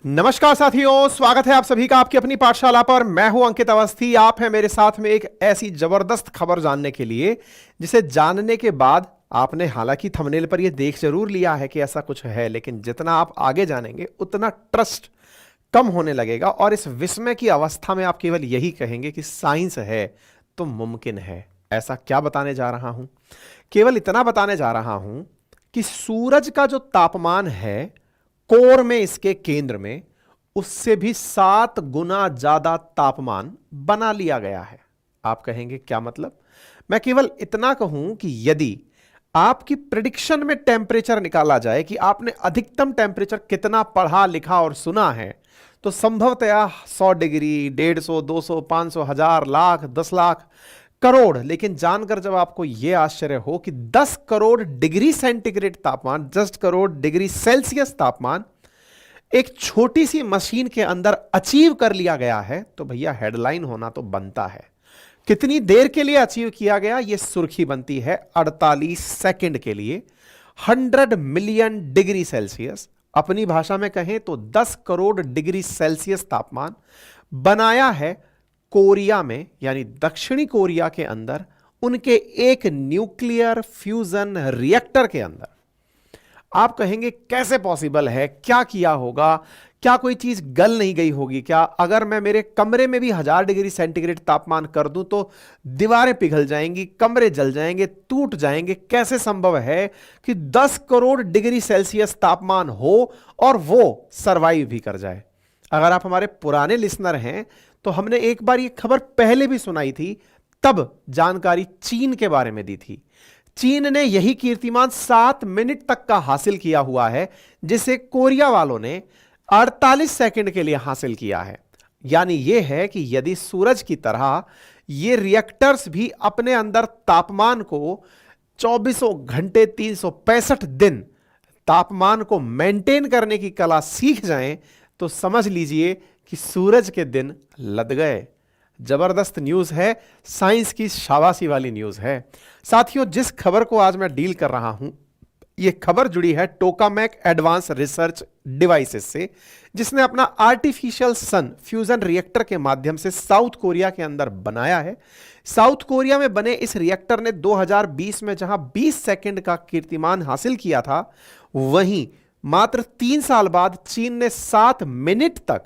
नमस्कार साथियों, स्वागत है आप सभी का आपकी अपनी पाठशाला पर। मैं हूं अंकित अवस्थी। आप हैं मेरे साथ में एक ऐसी जबरदस्त खबर जानने के लिए जिसे जानने के बाद आपने हालांकि थंबनेल पर यह देख जरूर लिया है कि ऐसा कुछ है, लेकिन जितना आप आगे जानेंगे उतना ट्रस्ट कम होने लगेगा और इस विस्मय की अवस्था में आप केवल यही कहेंगे कि साइंस है तो मुमकिन है। ऐसा क्या बताने जा रहा हूं? केवल इतना बताने जा रहा हूं कि सूरज का जो तापमान है कोर में, इसके केंद्र में, उससे भी 7 गुना ज्यादा तापमान बना लिया गया है। आप कहेंगे क्या मतलब? मैं केवल इतना कहूं कि यदि आपकी प्रिडिक्शन में टेम्परेचर निकाला जाए कि आपने अधिकतम टेम्परेचर कितना पढ़ा लिखा और सुना है, तो संभवतया 100 डिग्री, 150, 200, 500, 1000, लाख, 10 लाख, करोड़। लेकिन जानकर जब आपको यह आश्चर्य हो कि 10 करोड़ डिग्री सेंटीग्रेड तापमान, 10 करोड़ डिग्री सेल्सियस तापमान एक छोटी सी मशीन के अंदर अचीव कर लिया गया है, तो भैया हेडलाइन होना तो बनता है। कितनी देर के लिए अचीव किया गया? यह सुर्खी बनती है 48 सेकंड के लिए। 100 मिलियन डिग्री सेल्सियस, अपनी भाषा में कहें तो 10 करोड़ डिग्री सेल्सियस तापमान बनाया है कोरिया में, यानी दक्षिणी कोरिया के अंदर, उनके एक न्यूक्लियर फ्यूजन रिएक्टर के अंदर। आप कहेंगे कैसे पॉसिबल है? क्या किया होगा? क्या कोई चीज गल नहीं गई होगी क्या? अगर मैं मेरे कमरे में भी 1000 डिग्री सेंटीग्रेड तापमान कर दूं तो दीवारें पिघल जाएंगी, कमरे जल जाएंगे, टूट जाएंगे। कैसे संभव है कि 10 करोड़ डिग्री सेल्सियस तापमान हो और वो सरवाइव भी कर जाए? अगर आप हमारे पुराने लिसनर हैं तो हमने एक बार ये खबर पहले भी सुनाई थी, तब जानकारी चीन के बारे में दी थी। चीन ने यही कीर्तिमान 7 मिनट तक का हासिल किया हुआ है, जिसे कोरिया वालों ने 48 सेकंड के लिए हासिल किया है। यानी यह है कि यदि सूरज की तरह ये रिएक्टर्स भी अपने अंदर तापमान को 24 घंटे 365 दिन तापमान को मेंटेन करने की कला सीख जाएं, तो समझ लीजिए कि सूरज के दिन लद गए। जबरदस्त न्यूज है, साइंस की शाबाशी वाली न्यूज है। साथियों, जिस खबर को आज मैं डील कर रहा हूं, यह खबर जुड़ी है टोकामेक एडवांस रिसर्च डिवाइसेस से, जिसने अपना आर्टिफिशियल सन फ्यूजन रिएक्टर के माध्यम से साउथ कोरिया के अंदर बनाया है। साउथ कोरिया में बने इस रिएक्टर ने 2020 में जहां 20 सेकंड का कीर्तिमान हासिल किया था, वहीं मात्र 3 साल बाद चीन ने 7 मिनट तक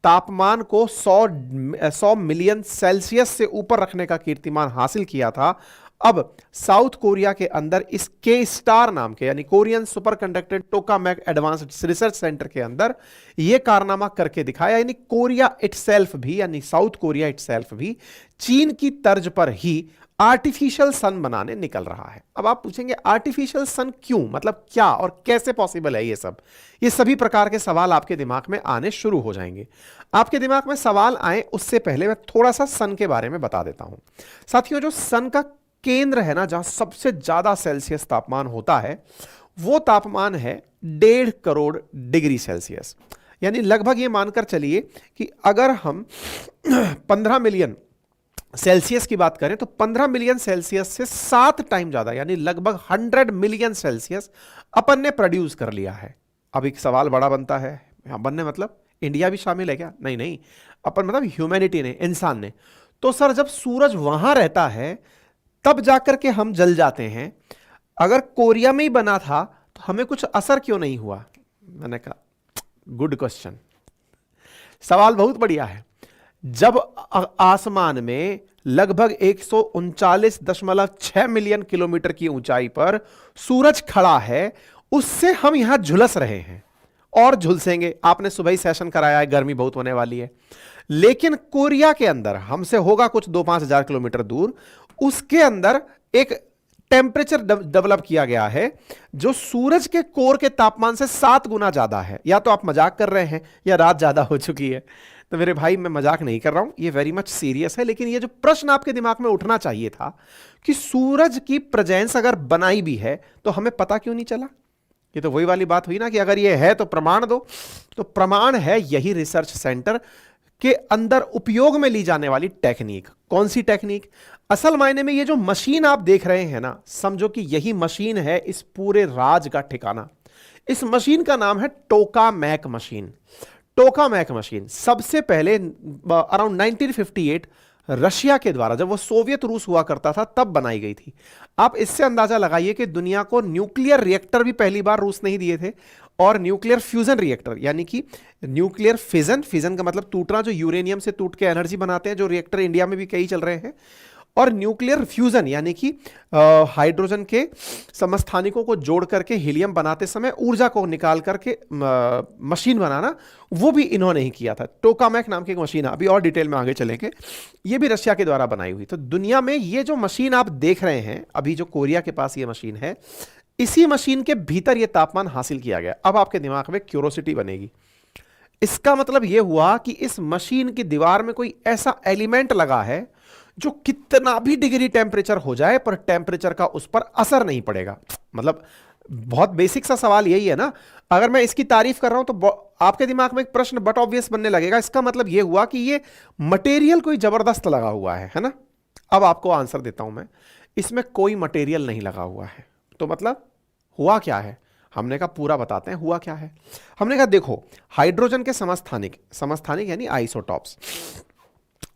तापमान को 100 मिलियन सेल्सियस से ऊपर रखने का कीर्तिमान हासिल किया था। अब साउथ कोरिया के अंदर इस के स्टार नाम के, यानी Korean super conducted tokamak advanced research centre के अंदर यह कारनामा करके दिखाया। यानी कोरिया इटसेल्फ भी, यानी साउथ कोरिया इटसेल्फ भी चीन की तर्ज पर ही आर्टिफिशियल सन बनाने निकल रहा है। अब आप पूछेंगे आर्टिफिशियल सन क्यों, मतलब क्या और कैसे पॉसिबल है? ये सभी प्रकार के सवाल आपके दिमाग में आने शुरू हो जाएंगे। आपके दिमाग में सवाल आए उससे पहले मैं थोड़ा सा सन के बारे में बता देता हूं। साथियों, जो सन का केंद्र है ना, जहां सबसे ज्यादा सेल्सियस तापमान होता है, वो तापमान है 1.5 करोड़ डिग्री सेल्सियस। यानी लगभग ये मानकर चलिए कि अगर हम 15 मिलियन सेल्सियस की बात करें तो 15 मिलियन सेल्सियस से 7 टाइम ज्यादा, यानी लगभग 100 मिलियन सेल्सियस अपन ने प्रोड्यूस कर लिया है। अब एक सवाल बड़ा बनता है, यहां बनने मतलब इंडिया भी शामिल है क्या? नहीं नहीं, अपन मतलब ह्यूमैनिटी ने, इंसान ने। तो सर, जब सूरज वहां रहता है तब जाकर के हम जल जाते हैं। अगर कोरिया में ही बना था तो हमें कुछ असर क्यों नहीं हुआ? मैंने कहा गुड क्वेश्चन, सवाल बहुत बढ़िया है। जब आसमान में लगभग 139.6 मिलियन किलोमीटर की ऊंचाई पर सूरज खड़ा है, उससे हम यहां झुलस रहे हैं और झुलसेंगे। आपने सुबह ही सेशन कराया है, गर्मी बहुत होने वाली है। लेकिन कोरिया के अंदर हमसे होगा कुछ 2-5 हजार किलोमीटर दूर, उसके अंदर एक टेम्परेचर डेवलप किया गया है जो सूरज के कोर के तापमान से 7 गुना ज्यादा है। या तो आप मजाक कर रहे हैं या रात ज्यादा हो चुकी है। तो मेरे भाई, मैं मजाक नहीं कर रहा हूं, ये वेरी मच सीरियस है। लेकिन ये जो प्रश्न आपके दिमाग में उठना चाहिए था कि सूरज की प्रेजेंस अगर बनाई भी है तो हमें पता क्यों नहीं चला? ये तो वही वाली बात हुई ना कि अगर ये है तो प्रमाण दो। तो प्रमाण है यही रिसर्च सेंटर के अंदर उपयोग में ली जाने वाली टेक्निक। कौन सी टेक्निक? असल मायने में ये जो मशीन आप देख रहे हैं ना, समझो कि यही मशीन है इस पूरे राज का ठिकाना। इस मशीन का नाम है टोकामैक मशीन। टोकामैक मशीन सबसे पहले अराउंड 1958 रशिया के द्वारा, जब वो सोवियत रूस हुआ करता था तब बनाई गई थी। आप इससे अंदाजा लगाइए कि दुनिया को न्यूक्लियर रिएक्टर भी पहली बार रूस ने ही दिए थे, और न्यूक्लियर फ्यूजन रिएक्टर यानी कि न्यूक्लियर फिजन, फिजन का मतलब टूटना, जो यूरेनियम से टूट के एनर्जी बनाते हैं, जो रिएक्टर इंडिया में भी कई चल रहे हैं, और न्यूक्लियर फ्यूजन यानी कि हाइड्रोजन के समस्थानिकों को जोड़ करके हीलियम बनाते समय ऊर्जा को निकाल करके मशीन बनाना, वो भी इन्होंने ही किया था। टोकामैक नाम की एक मशीन है, अभी और डिटेल में आगे चलेंगे, ये भी रशिया के द्वारा बनाई हुई। तो दुनिया में ये जो मशीन आप देख रहे हैं अभी, जो कोरिया के पास ये मशीन है, इसी मशीन के भीतर ये तापमान हासिल किया गया। अब आपके दिमाग में क्यूरोसिटी बनेगी, इसका मतलब यह हुआ कि इस मशीन की दीवार में कोई ऐसा एलिमेंट लगा है जो कितना भी डिग्री टेम्परेचर हो जाए पर टेम्परेचर का उस पर असर नहीं पड़ेगा। मतलब बहुत बेसिक सा सवाल यही है ना। अगर मैं इसकी तारीफ कर रहा हूं तो आपके दिमाग में एक प्रश्न बट ऑब्वियस बनने लगेगा, इसका मतलब यह हुआ कि ये मटेरियल कोई जबरदस्त लगा हुआ है ना। अब आपको आंसर देता हूं मैं, इसमें कोई मटेरियल नहीं लगा हुआ है। तो मतलब हुआ क्या है? हमने कहा पूरा बताते हैं हुआ क्या है। हमने कहा देखो, हाइड्रोजन के समस्थानिक, समस्थानिक यानी isotopes,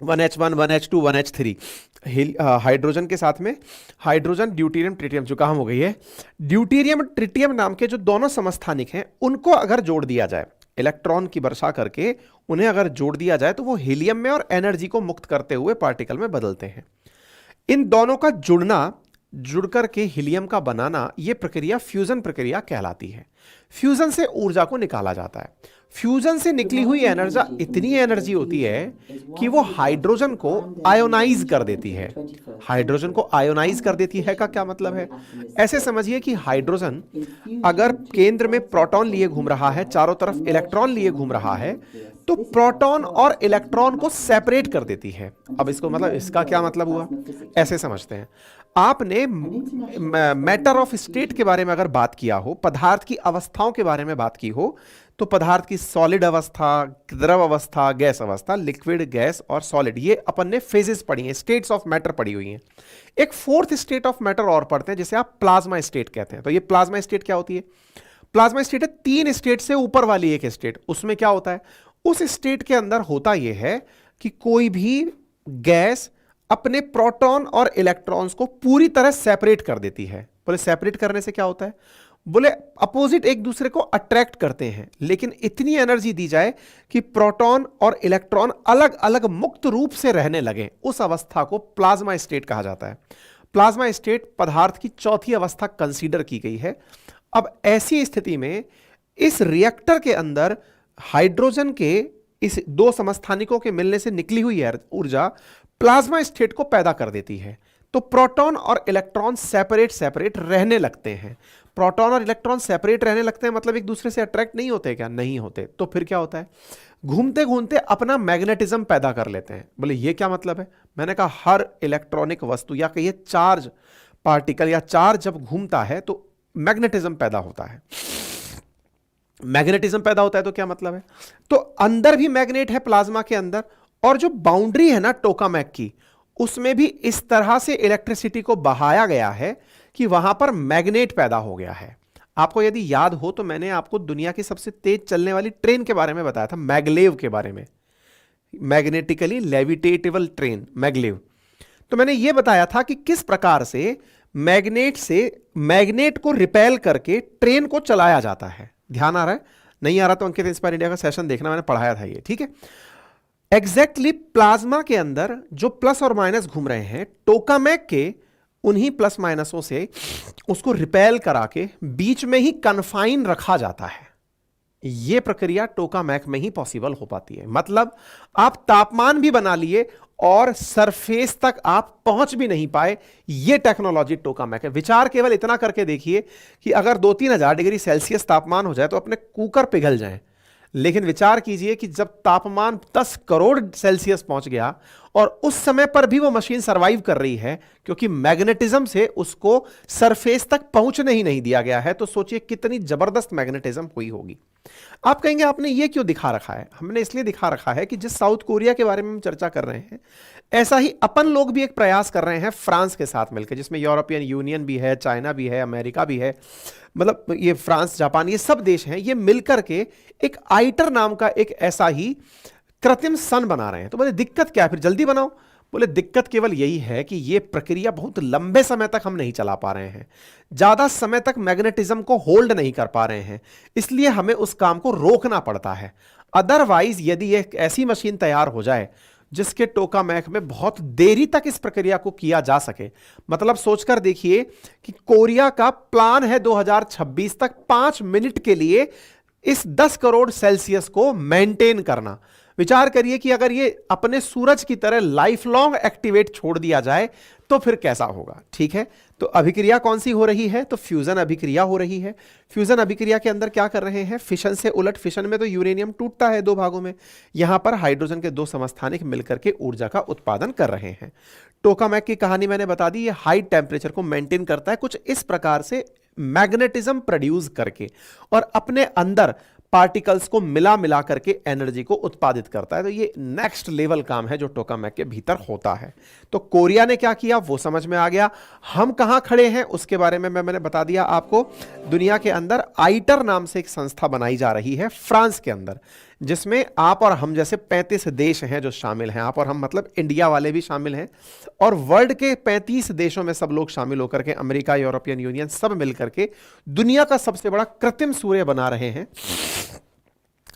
1H1, 1H2, 1H3, hydrogen के साथ में हाइड्रोजन, ड्यूटेरियम, ट्रिटियम, जो काम हो गई है, ड्यूटेरियम ट्रिटियम नाम के जो दोनों समस्थानिक हैं, उनको अगर जोड़ दिया जाए, इलेक्ट्रॉन की वर्षा करके उन्हें अगर जोड़ दिया जाए, तो वो हीलियम में और एनर्जी को मुक्त करते हुए पार्टिकल में बदलते हैं। इन दोनों का जुड़ना, जुड़ करके हीलियम का बनाना, यह प्रक्रिया फ्यूजन प्रक्रिया कहलाती है। फ्यूजन से ऊर्जा को निकाला जाता है। फ्यूजन से निकली हुई एनर्जी इतनी एनर्जी होती है कि वो हाइड्रोजन को आयोनाइज कर देती है। हाइड्रोजन को आयोनाइज कर देती है का क्या मतलब है? ऐसे समझिए कि हाइड्रोजन अगर केंद्र में प्रोटॉन लिए घूम रहा है, चारों तरफ इलेक्ट्रॉन लिए घूम रहा है, तो प्रोटॉन और इलेक्ट्रॉन को सेपरेट कर देती है। अब इसको मतलब, इसका क्या मतलब हुआ, ऐसे समझते हैं। आपने मैटर ऑफ स्टेट के बारे में अगर बात किया हो, पदार्थ की अवस्थाओं के बारे में बात की हो, तो पदार्थ की सॉलिड अवस्था, द्रव अवस्था, गैस अवस्था, लिक्विड, गैस और सॉलिड, ये अपन ने फेजेस पढ़ी हैं, स्टेट्स ऑफ मैटर पढ़ी हुई हैं। एक फोर्थ स्टेट ऑफ मैटर और पढ़ते हैं, जिसे आप प्लाज्मा स्टेट कहते हैं। तो ये प्लाज्मा स्टेट क्या होती है? प्लाज्मा स्टेट है 3 स्टेट से ऊपर वाली एक स्टेट। उसमें क्या होता है? उस स्टेट के अंदर होता यह है कि कोई भी गैस अपने प्रोटॉन और इलेक्ट्रॉन्स को पूरी तरह सेपरेट कर देती है। बोले सेपरेट करने से क्या होता है? बोले अपोजिट एक दूसरे को अट्रैक्ट करते हैं, लेकिन इतनी एनर्जी दी जाए कि प्रोटॉन और इलेक्ट्रॉन अलग अलग मुक्त रूप से रहने लगे। उस अवस्था को प्लाज्मा स्टेट कहा जाता है। प्लाज्मा स्टेट पदार्थ की चौथी अवस्था कंसीडर की गई है। अब ऐसी स्थिति में इस रिएक्टर के अंदर हाइड्रोजन के इस 2 समस्थानिकों के मिलने से निकली हुई ऊर्जा प्लाज्मा स्टेट को पैदा कर देती है। तो प्रोटॉन और इलेक्ट्रॉन सेपरेट सेपरेट रहने लगते हैं। प्रोटॉन और इलेक्ट्रॉन सेपरेट रहने लगते हैं मतलब एक दूसरे से अट्रैक्ट नहीं होते क्या? नहीं होते। तो फिर क्या होता है? घूमते घूमते अपना मैग्नेटिज्म पैदा कर लेते हैं। बोले ये क्या मतलब है? मैंने कहा हर इलेक्ट्रॉनिक वस्तु या कहिए चार्ज पार्टिकल या चार्ज जब घूमता है तो मैग्नेटिज्म पैदा होता है। मैग्नेटिज्म पैदा होता है तो क्या मतलब है? तो अंदर भी मैग्नेट है प्लाज्मा के अंदर, और जो बाउंड्री है ना टोकामैक की, उसमें भी इस तरह से इलेक्ट्रिसिटी को बहाया गया है कि वहां पर मैग्नेट पैदा हो गया है। आपको यदि याद हो तो मैंने आपको दुनिया की सबसे तेज चलने वाली ट्रेन के बारे में बताया था, मैगलेव के बारे में, मैग्नेटिकली लेविटेटेबल ट्रेन, मैगलेव। तो मैंने यह बताया था कि किस प्रकार से मैग्नेट को रिपेल करके ट्रेन को चलाया जाता है। ध्यान आ रहा है? नहीं आ रहा तो अंकित इंस्पायर इंडिया का सेशन देखना, मैंने पढ़ाया था ये, ठीक है। एग्जैक्टली प्लाज्मा के अंदर जो प्लस और माइनस घूम रहे हैं, टोकामैक के उन्हीं प्लस माइनसों से उसको रिपेल करा के बीच में ही कन्फाइन रखा जाता है। यह प्रक्रिया टोकामैक में ही पॉसिबल हो पाती है। मतलब आप तापमान भी बना लिए और सरफेस तक आप पहुंच भी नहीं पाए, यह टेक्नोलॉजी टोकामैक है। विचार केवल इतना करके देखिए कि अगर 2-3 हजार डिग्री सेल्सियस तापमान हो जाए तो अपने कुकर पिघल जाएं, लेकिन विचार कीजिए कि जब तापमान 10 करोड़ सेल्सियस पहुंच गया और उस समय पर भी वो मशीन सरवाइव कर रही है क्योंकि मैग्नेटिज्म से उसको सरफेस तक पहुंचने ही नहीं दिया गया है। तो सोचिए कितनी जबरदस्त मैग्नेटिज्म हुई होगी। आप कहेंगे आपने ये क्यों दिखा रखा है? हमने इसलिए दिखा रखा है कि जिस साउथ कोरिया के बारे में हम चर्चा कर रहे हैं, ऐसा ही अपन लोग भी एक प्रयास कर रहे हैं फ्रांस के साथ मिलकर, जिसमें यूरोपियन यूनियन भी है, चाइना भी है, अमेरिका भी है, मतलब ये फ्रांस, जापान, ये सब देश हैं, ये मिलकर के एक आइटर नाम का एक ऐसा ही कृत्रिम सन बना रहे हैं। तो बोले दिक्कत क्या है, फिर जल्दी बनाओ। बोले दिक्कत केवल यही है कि यह प्रक्रिया बहुत लंबे समय तक हम नहीं चला पा रहे हैं, ज्यादा समय तक मैग्नेटिज्म को होल्ड नहीं कर पा रहे हैं, इसलिए हमें उस काम को रोकना पड़ता है। अदरवाइज यदि एक ऐसी मशीन तैयार हो जाए जिसके टोकामैक में बहुत देरी तक इस प्रक्रिया को किया जा सके, मतलब सोचकर देखिए कि कोरिया का प्लान है 2026 तक 5 मिनट के लिए इस 10 करोड़ सेल्सियस को मेंटेन करना। विचार करिए कि अगर ये अपने सूरज की तरह लाइफ लॉन्ग एक्टिवेट छोड़ दिया जाए तो फिर कैसा होगा। ठीक है, तो अभिक्रिया कौन सी हो रही है? तो फ्यूजन अभिक्रिया हो रही है। फ्यूजन अभिक्रिया के अंदर क्या कर रहे हैं? फिशन से उलट, फिशन में तो यूरेनियम टूटता है 2 भागों में, यहां पर हाइड्रोजन के 2 समस्थानिक मिलकर के ऊर्जा का उत्पादन कर रहे हैं। टोकामैक की कहानी मैंने बता दी, ये हाई टेम्परेचर को मेंटेन करता है कुछ इस प्रकार से मैग्नेटिज्म प्रोड्यूस करके, और अपने अंदर पार्टिकल्स को मिला मिला करके एनर्जी को उत्पादित करता है। तो ये नेक्स्ट लेवल काम है जो टोकामैक के भीतर होता है। तो कोरिया ने क्या किया वो समझ में आ गया। हम कहां खड़े हैं उसके बारे में मैंने बता दिया आपको। दुनिया के अंदर आइटर नाम से एक संस्था बनाई जा रही है फ्रांस के अंदर, जिसमें आप और हम जैसे 35 देश हैं जो शामिल हैं। आप और हम मतलब इंडिया वाले भी शामिल हैं, और वर्ल्ड के 35 देशों में सब लोग शामिल होकर के, अमेरिका, यूरोपियन यूनियन, सब मिलकर के दुनिया का सबसे बड़ा कृत्रिम सूर्य बना रहे हैं।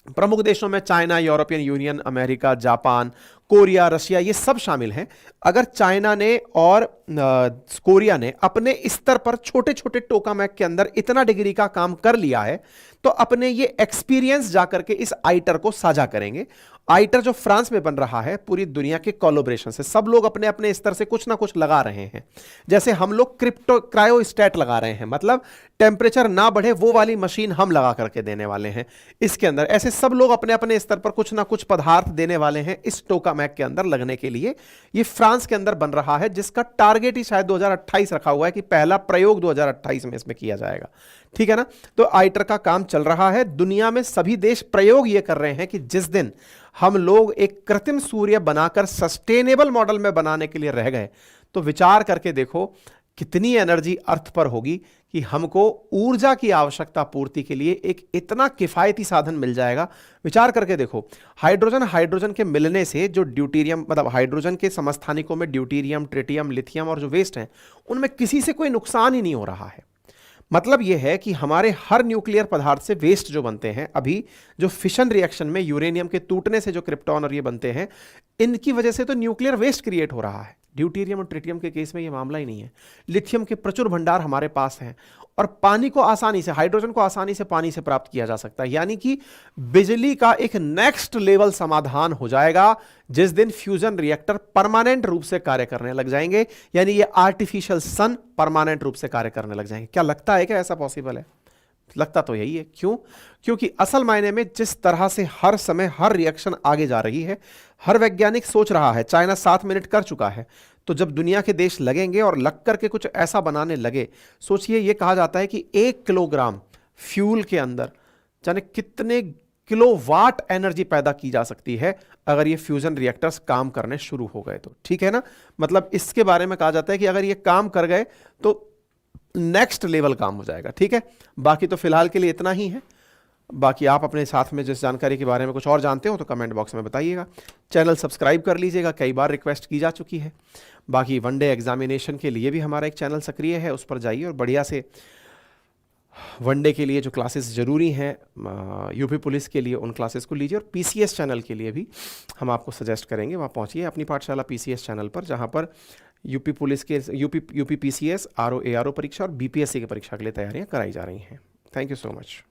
प्रमुख देशों में China, European union, America, Japan, Korea, Russia, ये सब शामिल हैं। अगर चाइना ने और कोरिया ने अपने स्तर पर छोटे छोटे टोकामैक के अंदर इतना डिग्री का काम कर लिया है, तो अपने ये एक्सपीरियंस जाकर के इस आइटर को साझा करेंगे। आइटर जो फ्रांस में बन रहा है पूरी दुनिया के कोलैबोरेशन से, सब लोग अपने अपने स्तर से कुछ ना कुछ लगा रहे हैं। जैसे हम लोग क्रायोस्टेट लगा रहे हैं, मतलब टेम्परेचर ना बढ़े वो वाली मशीन हम लगा करके देने वाले हैं इसके अंदर। ऐसे सब लोग अपने अपने स्तर पर कुछ ना कुछ पदार्थ देने वाले हैं इस टोकामैक के अंदर लगने के लिए। ये फ्रांस के अंदर बन रहा है, जिसका टारगेट ही शायद 2028 रखा हुआ है कि पहला प्रयोग 2028 में इसमें किया जाएगा। ठीक है ना? तो आइटर का काम चल रहा है। दुनिया में सभी देश प्रयोग ये कर रहे हैं कि जिस दिन हम लोग एक कृत्रिम सूर्य बनाकर सस्टेनेबल मॉडल में बनाने के लिए रह गए, तो विचार करके देखो कितनी एनर्जी अर्थ पर होगी कि हमको ऊर्जा की आवश्यकता पूर्ति के लिए एक इतना किफायती साधन मिल जाएगा। विचार करके देखो, हाइड्रोजन के मिलने से जो ड्यूटेरियम, मतलब हाइड्रोजन के समस्थानिकों में ड्यूटेरियम, ट्रिटियम, लिथियम और जो वेस्ट हैं, उनमें किसी से कोई नुकसान ही नहीं हो रहा है। मतलब यह है कि हमारे हर न्यूक्लियर पदार्थ से वेस्ट जो बनते हैं, अभी जो फिशन रिएक्शन में यूरेनियम के टूटने से जो क्रिप्टॉन और ये बनते हैं, इनकी वजह से तो न्यूक्लियर वेस्ट क्रिएट हो रहा है। ड्यूटेरियम और ट्रिटियम के केस में ये मामला ही नहीं है। लिथियम के प्रचुर भंडार हमारे पास हैं, और पानी को आसानी से, हाइड्रोजन को आसानी से पानी से प्राप्त किया जा सकता है। यानी कि बिजली का एक नेक्स्ट लेवल समाधान हो जाएगा जिस दिन फ्यूजन रिएक्टर परमानेंट रूप से कार्य करने लग जाएंगे, यानी ये आर्टिफिशियल सन परमानेंट रूप से कार्य करने लग जाएंगे। क्या लगता है क्या ऐसा पॉसिबल है? लगता तो यही है। क्यों? क्योंकि असल मायने में जिस तरह से हर समय हर रिएक्शन आगे जा रही है, हर वैज्ञानिक सोच रहा है, चाइना 7 मिनट कर चुका है, तो जब दुनिया के देश लगेंगे और लग करके कुछ ऐसा बनाने लगे, सोचिए ये कहा जाता है कि 1 किलोग्राम फ्यूल के अंदर जाने कितने किलोवाट एनर्जी पैदा की जा सकती है अगर ये फ्यूजन रिएक्टर्स काम करने शुरू हो गए तो। ठीक है ना? मतलब इसके बारे में कहा जाता है कि अगर ये काम कर गए तो नेक्स्ट लेवल काम हो जाएगा। ठीक है, बाकी तो फिलहाल के लिए इतना ही है। बाकी आप अपने साथ में जिस जानकारी के बारे में कुछ और जानते हो तो कमेंट बॉक्स में बताइएगा। चैनल सब्सक्राइब कर लीजिएगा, कई बार रिक्वेस्ट की जा चुकी है। बाकी वनडे एग्जामिनेशन के लिए भी हमारा एक चैनल सक्रिय है, उस पर जाइए और बढ़िया से वनडे के लिए जो क्लासेस ज़रूरी हैं यूपी पुलिस के लिए, उन क्लासेस को लीजिए। और पीसीएस चैनल के लिए भी हम आपको सजेस्ट करेंगे, वहाँ पहुँचिए अपनी पाठशाला पीसीएस चैनल पर, जहाँ पर यूपी पुलिस के यूपी पीसीएस, आरओ एआरओ परीक्षा और बीपीएससी की परीक्षा के लिए तैयारियां कराई जा रही हैं। Thank you so much.